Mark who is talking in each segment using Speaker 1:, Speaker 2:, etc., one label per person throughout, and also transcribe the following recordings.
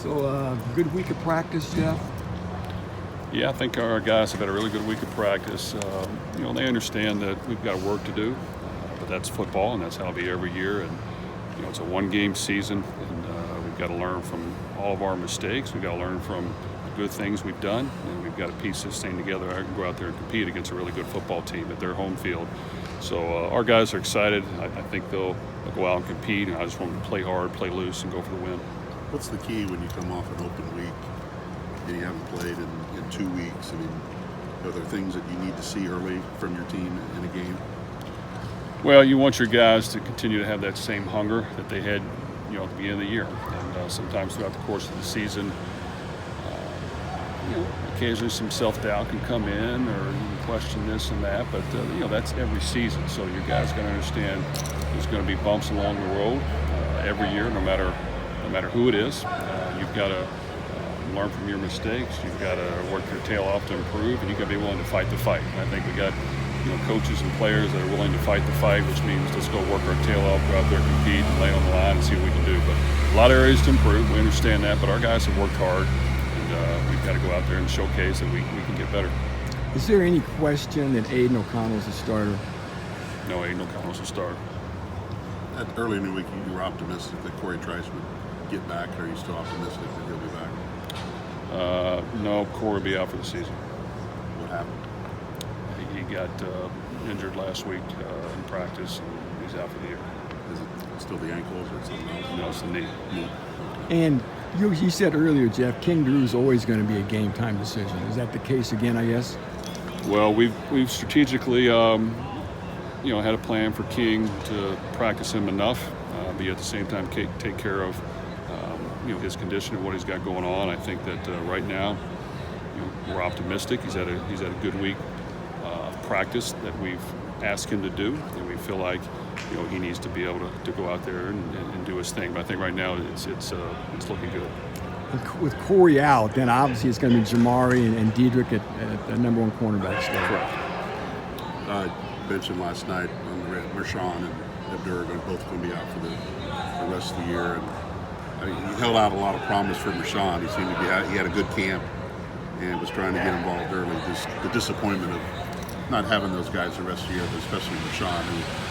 Speaker 1: So, good week of practice, Jeff?
Speaker 2: Yeah, I think our guys have had a really good week of practice. They understand that we've got work to do, but that's football, and that's how it'll be every year. And it's a one-game season, and we've got to learn from all of our mistakes. We've got to learn from the good things we've done, and we've got to piece this thing together and go out there and compete against a really good football team at their home field. So our guys are excited. I think they'll go out and compete, and I just want them to play hard, play loose, and go for the win.
Speaker 3: What's the key when you come off an open week and you haven't played in 2 weeks? I mean, are there things that you need to see early from your team in a game?
Speaker 2: Well, you want your guys to continue to have that same hunger that they had, at the beginning of the year. And sometimes throughout the course of the season, occasionally some self-doubt can come in, or you can question this and that. But that's every season. So your guys got to understand there's going to be bumps along the road every year, no matter who it is. You've got to learn from your mistakes. You've got to work your tail off to improve, and you've got to be willing to fight the fight. And I think we got coaches and players that are willing to fight the fight, which means let's go work our tail off, go out there, compete, and lay on the line and see what we can do. But a lot of areas to improve. We understand that, but our guys have worked hard, and we've got to go out there and showcase that we can get better.
Speaker 1: Is there any question that Aiden O'Connell's a starter?
Speaker 2: No, Aiden O'Connell's a starter.
Speaker 3: Early in the week, you were optimistic that Corey Trice would get back. Are you still optimistic that he'll be back?
Speaker 2: No, Corey will be out for the season.
Speaker 3: What happened?
Speaker 2: He got injured last week in practice, and he's out for the year.
Speaker 3: Is it still the ankles or something else?
Speaker 2: No, it's the knee.
Speaker 1: And you said earlier, Jeff, King Drew's always going to be a game-time decision. Is that the case again, I guess?
Speaker 2: Well, we've strategically, had a plan for King to practice him enough, but at the same time take care of, his condition and what he's got going on. I think that right now, we're optimistic. He's had a good week of practice that we've asked him to do, and we feel like, he needs to be able to go out there and do his thing. But I think right now it's looking good.
Speaker 1: And with Corey out, then obviously it's going to be Jamari and Diedrich at the number one cornerback still.
Speaker 2: Correct.
Speaker 3: Mentioned last night on the Marshawn and Abdur are both going to be out for the rest of the year. And I mean, he held out a lot of promise for Marshawn. He seemed to he had a good camp and was trying to get involved early. Just the disappointment of not having those guys the rest of the year, but especially Marshawn,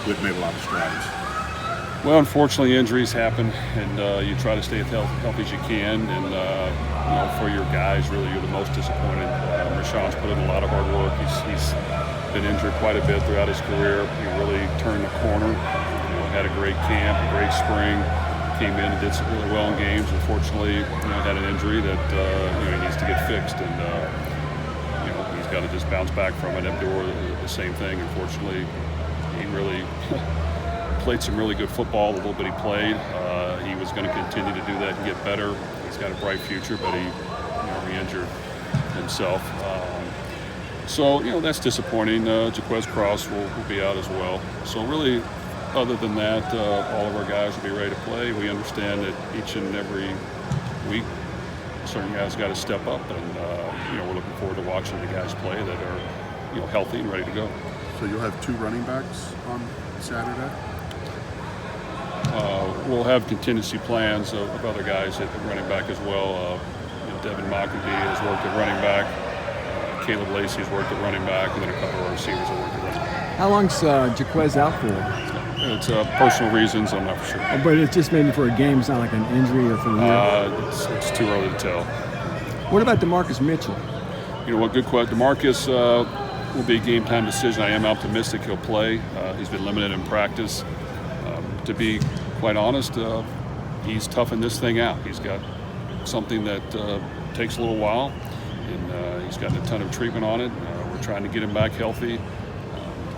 Speaker 3: who had made a lot of strides.
Speaker 2: Well, unfortunately, injuries happen, and you try to stay as healthy as you can. And for your guys, really, you're the most disappointed. Marshawn's put in a lot of hard work. He's been injured quite a bit throughout his career. He really turned the corner. Had a great camp, a great spring. Came in and did really well in games. Unfortunately, had an injury that he needs to get fixed, and he's got to just bounce back from it. Abdur, the same thing. Unfortunately, he really played some really good football. The little bit he played, he was going to continue to do that and get better. He's got a bright future, but he re-injured himself. So that's disappointing. Jaquez Cross will be out as well. So really, other than that, all of our guys will be ready to play. We understand that each and every week, certain guys got to step up, and we're looking forward to watching the guys play that are healthy and ready to go.
Speaker 3: So you'll have 2 running backs on Saturday?
Speaker 2: We'll have contingency plans of other guys at running back as well. Devin Mockenby has worked at running back. Caleb Lacey's worked at running back, and then a couple of our receivers have worked at running back.
Speaker 1: How long's Jaquez out for?
Speaker 2: It's personal reasons. I'm not for sure.
Speaker 1: But it's just maybe for a game. It's not like an injury or for the year.
Speaker 2: It's too early to tell.
Speaker 1: What about DeMarcus Mitchell?
Speaker 2: Good question. DeMarcus will be a game-time decision. I am optimistic he'll play. He's been limited in practice. To be quite honest, he's toughing this thing out. He's got something that takes a little while, and he's gotten a ton of treatment on it. We're trying to get him back healthy.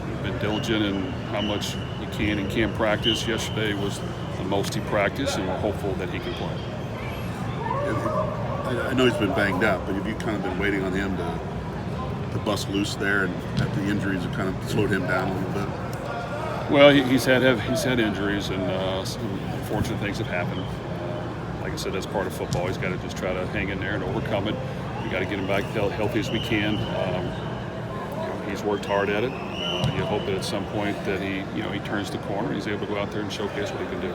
Speaker 2: We've been diligent in how much he can and can't practice. Yesterday was the most he practiced, and we're hopeful that he can play.
Speaker 3: I know he's been banged up, but have you kind of been waiting on him to bust loose there, and that the injuries have kind of slowed him down a little bit?
Speaker 2: Well, he's had injuries, and some unfortunate things have happened. Like I said, that's part of football. He's got to just try to hang in there and overcome it. We got to get him back healthy as we can. He's worked hard at it. You hope that at some point that he turns the corner. He's able to go out there and showcase what he can do.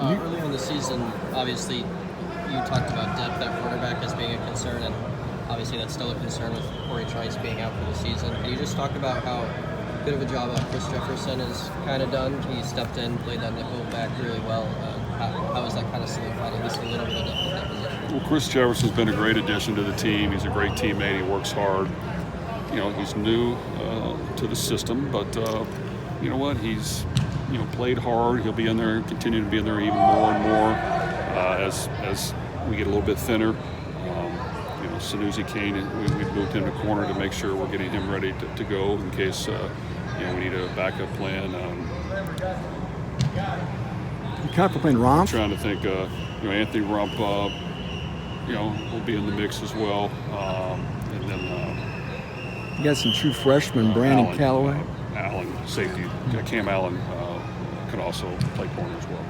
Speaker 4: Earlier in the season, obviously, you talked about depth at quarterback as being a concern, and obviously that's still a concern with Corey Trice being out for the season. Can you just talk about how good of a job Chris Jefferson has kind of done? He stepped in, played that nickel back really well. How is that kind of solidified at least a little bit of depth at that position?
Speaker 2: Well, Chris Jefferson's been a great addition to the team. He's a great teammate. He works hard. You know, he's new to the system, but you know what? He's played hard. He'll be in there, continue to be in there even more and more as we get a little bit thinner. Sanusi Kane, we've moved him to corner to make sure we're getting him ready to go in case we need a backup plan.
Speaker 1: You contemplating Rom?
Speaker 2: Trying to think, Anthony Rump, will be in the mix as well, and then
Speaker 1: You got some true freshmen, Brandon
Speaker 2: Allen,
Speaker 1: Callaway.
Speaker 2: Allen, safety, Cam Allen could also play corner as well.